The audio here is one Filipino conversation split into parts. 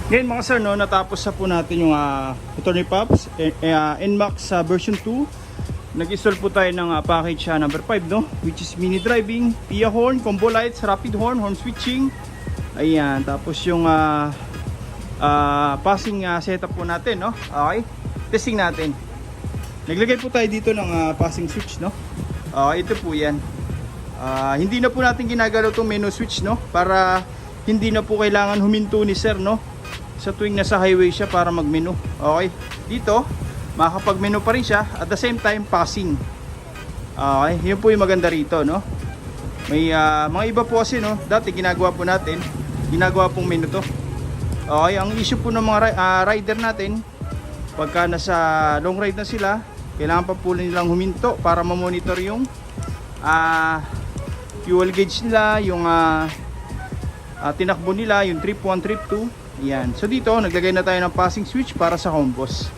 Ngayon mga sir, no, natapos na po natin yung Attorney Pops NMAX version 2. Nag-install po tayo ng package number 5, no, which is mini driving, PIA horn, combo lights, rapid horn, horn switching. Ayan, tapos yung passing setup po natin, no. Okay, testing natin. Naglagay po tayo dito ng passing switch, no. Ito po yan. Hindi na po natin ginagalaw itong menu switch, no, para hindi na po kailangan huminto ni sir, no, sa tuwing nasa highway siya para mag-menu. Okay, dito makakapag-menu pa rin siya at the same time passing. Okay, yun po yung maganda rito, no. May mga iba po kasi, no, dati ginagawa po natin, ginagawa pong menu to. Okay, ang issue po ng mga rider natin, pagka nasa long ride na sila, kailangan pa po nilang huminto para ma-monitor yung fuel gauge nila, yung tinakbo nila, yung trip 1, trip 2. Yan. So dito, naglagay na tayo ng passing switch para sa combos.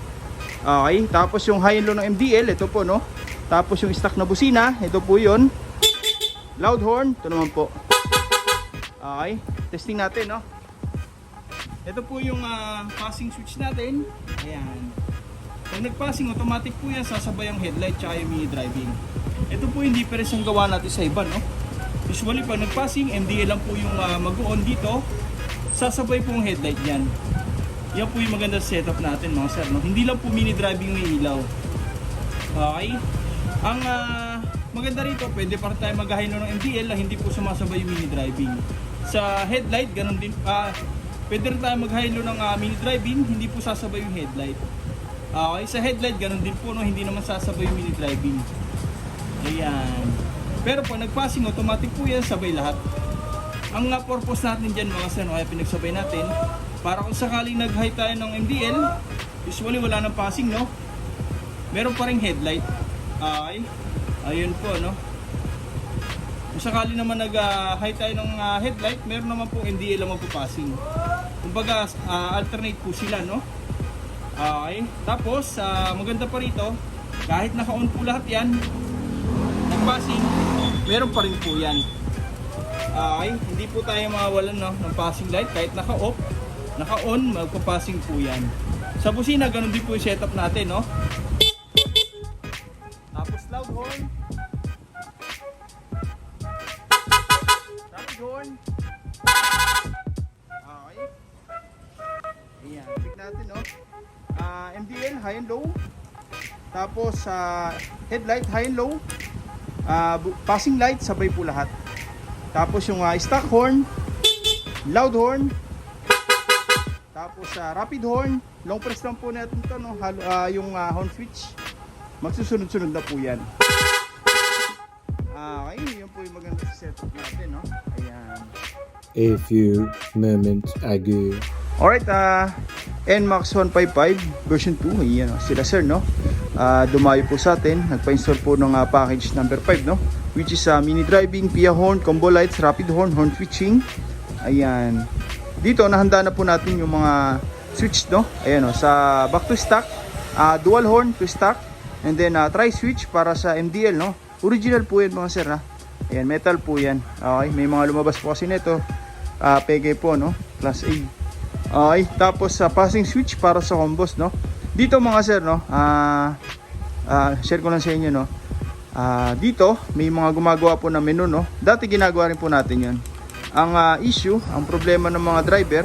Okay, tapos yung high and low ng MDL, ito po, no. Tapos yung stock na busina, ito po yun. Loud horn, ito naman po. Okay, testing natin, no. Ito po yung passing switch natin. Ayan. Pag nag-passing, automatic po yan, sasabay ang headlight tsaka yung mini driving. Ito po yung difference ang gawa natin sa iba, no. Usually pag nag-passing, MDL lang po yung mag-on dito, sasabay po ang headlight dyan. Yan po yung maganda setup natin mga sir, no? Hindi lang po mini driving may ilaw. Okay, ang maganda rito, pwede pa tayo mag-high ng MDL na hindi po sumasabay yung mini driving. Sa headlight, ganun din. Pwede rin tayo mag-high ng mini driving, hindi po sasabay yung headlight. Okay, sa headlight, ganun din po, no? Hindi naman sasabay yung mini driving. Ayan. Pero pag nag-passing, automatic po yan, sabay lahat. Ang purpose natin dyan mga sir, kaya pinagsabay natin, para kung sakaling nag-high tayo ng MDL, usually wala nang passing, no, meron pa rin headlight. Okay, ayun po, no. Kung sakali naman nag-high tayo ng headlight, meron naman po MDL lang magpo-passing. Kumbaga alternate po sila, no. Okay, tapos maganda pa rito, kahit naka-on po lahat yan, nag-passing, meron pa rin po yan. Okay, hindi po tayo mawawalan, no, ng passing light. Kahit naka-off, naka-on, magpa-passing po yan. Sa busina, ganun din po yung setup natin, no. Tapos loud horn, rapid horn. Okay, ayan, check natin, no. MDL, high and low. Tapos headlight, high and low. Passing light, sabay po lahat. Tapos yung stock horn, loud horn, tapos rapid horn, long press lang po natin ito, no? Yung horn switch, magsusunod-sunod na po yan. Okay, yun po yung maganda setup natin, no? Ayan. A few moments ago. Alright, NMAX 155 version 2, ayan, sila sir, no? Dumayo po sa atin, nagpa-install po ng package number 5, no? Which is mini driving, PIA horn, combo lights, rapid horn, horn switching. Ayan. Dito nahanda na po natin yung mga switch, no. Ayan, no, sa back to stock, dual horn to stock, and then tri switch para sa MDL, no. Original po yan mga sir, ha. Ayan, metal po yan. Okay, may mga lumabas po kasi nito. Pege po, no, class A. Okay, tapos passing switch para sa combos, no. Dito mga sir, no, share ko lang sa inyo, no. Dito may mga gumagawa po ng menu, no. Dati ginagawa rin po natin yun. Ang issue, ang problema ng mga driver,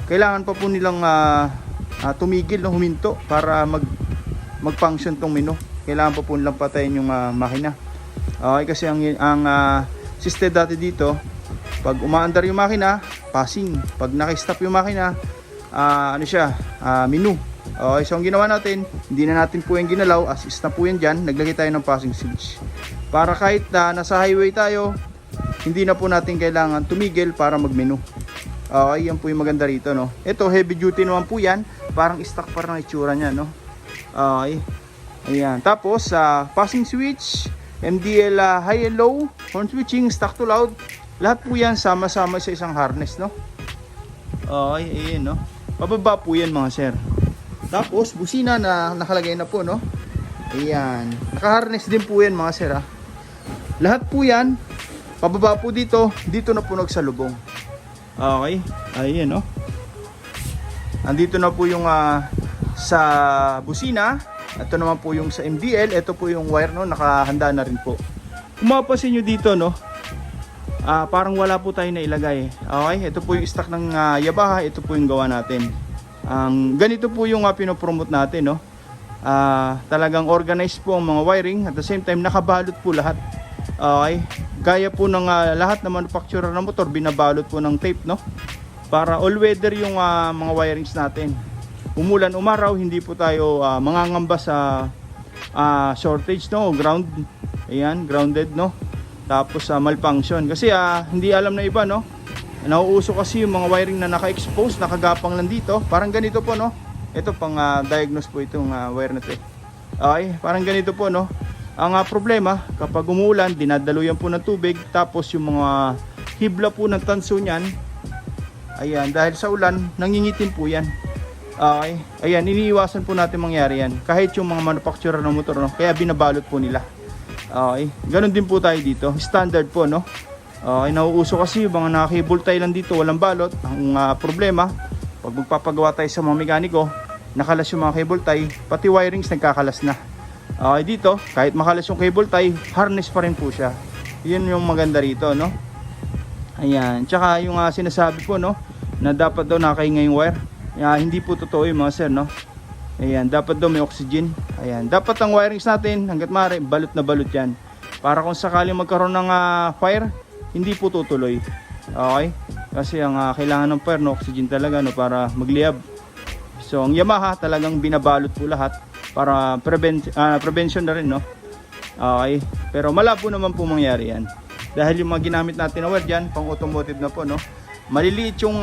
kailangan pa po nilang tumigil, no, huminto para mag-function tong menu. Kailangan pa po nilang patayin yung makina. Okay, kasi ang system dati dito, pag umaandar yung makina, passing. Pag naki-stop yung makina, ano siya, menu. Okay, so ang ginawa natin, hindi na natin po yung ginalaw, as is na po yan dyan, naglagay tayo ng passing switch. Para kahit nasa highway tayo, hindi na po natin kailangan tumigil para mag-menu. Okay, yan po yung maganda rito, no. Ito, heavy duty naman po yan, parang stock pa rin ang itsura niya, no. Okay, ayan. Tapos, passing switch, MDL high and low, horn switching, stock to loud, lahat po yan sama-sama sa isang harness, no. Okay, ayan, no. Pababa po yan mga sir. Tapos busina na nakalagay na po, no. Ayan, naka-harness din po yan mga sir, ha. Lahat po yan Pababa po dito, dito na po nagsalubong. Okay, ayan, no. Andito na po yung sa busina. Ito naman po yung sa MDL. Ito po yung wire, no, nakahanda na rin po. Kung mapapansin nyo dito, no, parang wala po tayo na ilagay. Okay, ito po yung stock ng Yamaha. Ito po yung gawa natin. Ganito po yung pinopromote natin, no. Talagang organized po ang mga wiring. At the same time, nakabalot po lahat. Okay, gaya po ng lahat ng manufacturer ng motor, binabalot po ng tape, no, para all weather yung mga wirings natin. Umulan, umaraw, hindi po tayo mangangamba sa shortage, no, ground. Ayan, grounded, no. Tapos malfunction kasi hindi alam na iba, no. Nauuso kasi yung mga wiring na naka-expose, nakagapang lang dito. Parang ganito po, no. Ito pang diagnose po itong wire na ito. Okay, parang ganito po, no. Ang problema, kapag umuulan, dinadaluyan po ng tubig, tapos yung mga hibla po ng tanso niyan, ayan, dahil sa ulan, nangingitim po yan. Okay, ayan, iniiwasan po natin mangyari yan. Kahit yung mga manufacturer ng motor, no, kaya binabalot po nila. Okay, ganun din po tayo dito, standard po, no. Okay, nauuso kasi yung mga naka-cable tie lang dito, walang balot. Ang problema, pag magpapagawa tayo sa mga mekaniko, nakalas yung mga cable tie, pati wirings nagkakalas na. Okay, dito, kahit makalas yung cable tie, harness pa rin po siya. Yun yung maganda rito, no. Ayan, tsaka yung sinasabi po, no, na dapat daw nakaingay yung wire. Hindi po totoo yung mga sir, no. Ayan, dapat daw may oxygen. Ayan, dapat ang wirings natin, hanggat maaari, balot na balot yan. Para kung sakaling magkaroon ng fire, hindi po tutuloy. Okay, kasi ang kailangan ng fire, no, oxygen talaga, no, para magliyab. So ang Yamaha talagang binabalot po lahat para prevention na rin, no. Okay, pero malabo naman po mangyari yan dahil yung mga ginamit natin na wire dyan, pang automotive na po, no. Maliliit yung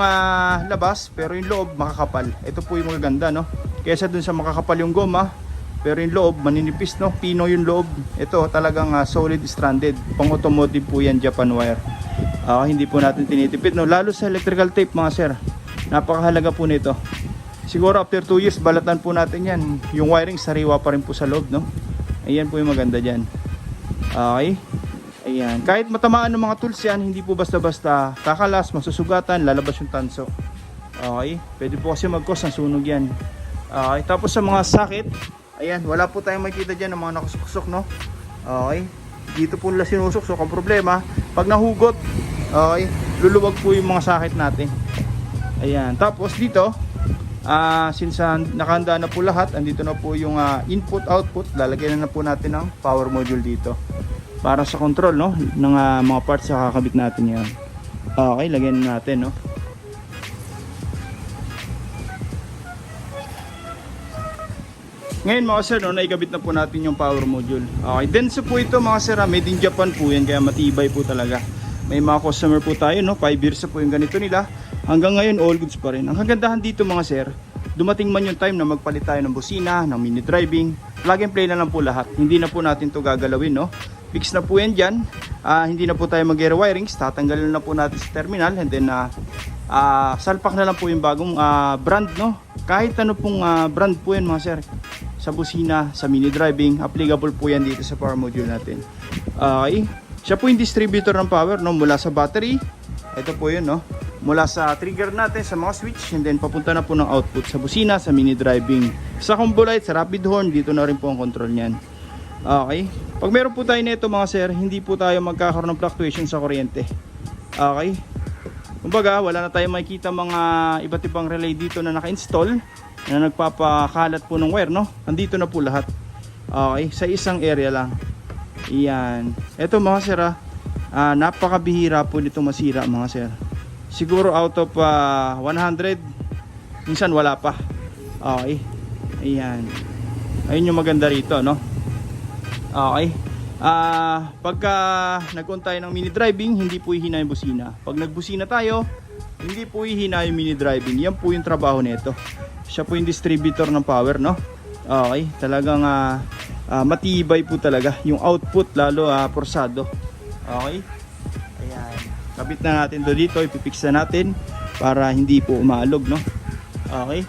labas pero yung loob makakapal. Ito po yung magaganda, no, kaysa dun sa makakapal yung goma pero yung loob maninipis, no, pino yung loob. Ito talagang solid stranded, pang automotive po yan, Japan wire. Hindi po natin tinitipid, no, lalo sa electrical tape mga sir. Napakahalaga po nito. Siguro after 2 years balatan po natin yan. Yung wiring sariwa pa rin po sa loob, no. Ayan po yung maganda dyan. Okay, ayan, kahit matamaan ng mga tools yan, hindi po basta-basta kakalas, masusugatan, lalabas yung tanso. Okay, pwede po kasi mag-cause ng sunog yan. Okay, tapos sa mga sakit, ayan, wala po tayong makikita dyan ng mga nakasusok, no. Okay, dito po nila sinusuksok. Ang problema, pag nahugot, okay, luluwag po yung mga sakit natin. Ayan, tapos dito, since nakahanda na po lahat, andito na po yung input output, lalagyan na po natin ng power module dito para sa control, no, ng mga parts na kakabit natin yan. Okay, lagyan na natin, no. Ngayon mga sir, no, naikabit na po natin yung power module. Okay, denso po ito mga sir, made in Japan po yan, kaya matibay po talaga. May mga customer po tayo, no, 5 years na po yung ganito nila. Hanggang ngayon, all goods pa rin. Ang kagandahan dito mga sir, dumating man yung time na magpalit tayo ng busina, ng mini driving, plug and play na lang po lahat. Hindi na po natin to gagalawin, no. Fix na po yan dyan. Hindi na po tayo mag-rewirings, tatanggalin na po natin sa terminal, and then salpak na lang po yung bagong brand, no. Kahit ano pong brand po yan mga sir, sa busina, sa mini driving, applicable po yan dito sa power module natin. Okay, siya po yung distributor ng power, no, mula sa battery. Ito po yun, no, mula sa trigger natin, sa mga switch, and then papunta na po ng output sa busina, sa mini driving, sa combo light, sa rapid horn. Dito na rin po ang control niyan. Okay, pag meron po tayo nito mga sir, hindi po tayo magkakaroon ng fluctuation sa kuryente. Okay, kumbaga wala na tayong makikita mga iba't ibang relay dito na naka-install na nagpapakalat po ng wire, no. Andito na po lahat. Okay, sa isang area lang. Iyan, ito mga sir, napakabihira po nito masira mga sir. Siguro out of 100, minsan wala pa. Okay, ayan, ayun yung maganda rito, no. Okay, pagka nag-on tayo ng mini driving, hindi po ihina yung busina. Pag nagbusina tayo, hindi po ihina yung mini driving. Yan po yung trabaho nito. Siya po yung distributor ng power, no. Okay, talagang matibay po talaga yung output, lalo porsado. Okay, ayan, kabit na natin dito, ipipix na natin para hindi po umaalog, no. Okay,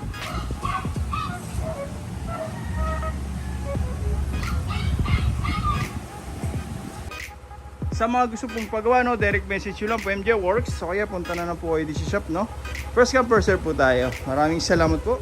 sa mga gusto pong pagawa, no, direct message nyo lang po MJ Works. So kaya punta na po kayo dito sa shop, no. First come, first serve po tayo. Maraming salamat po.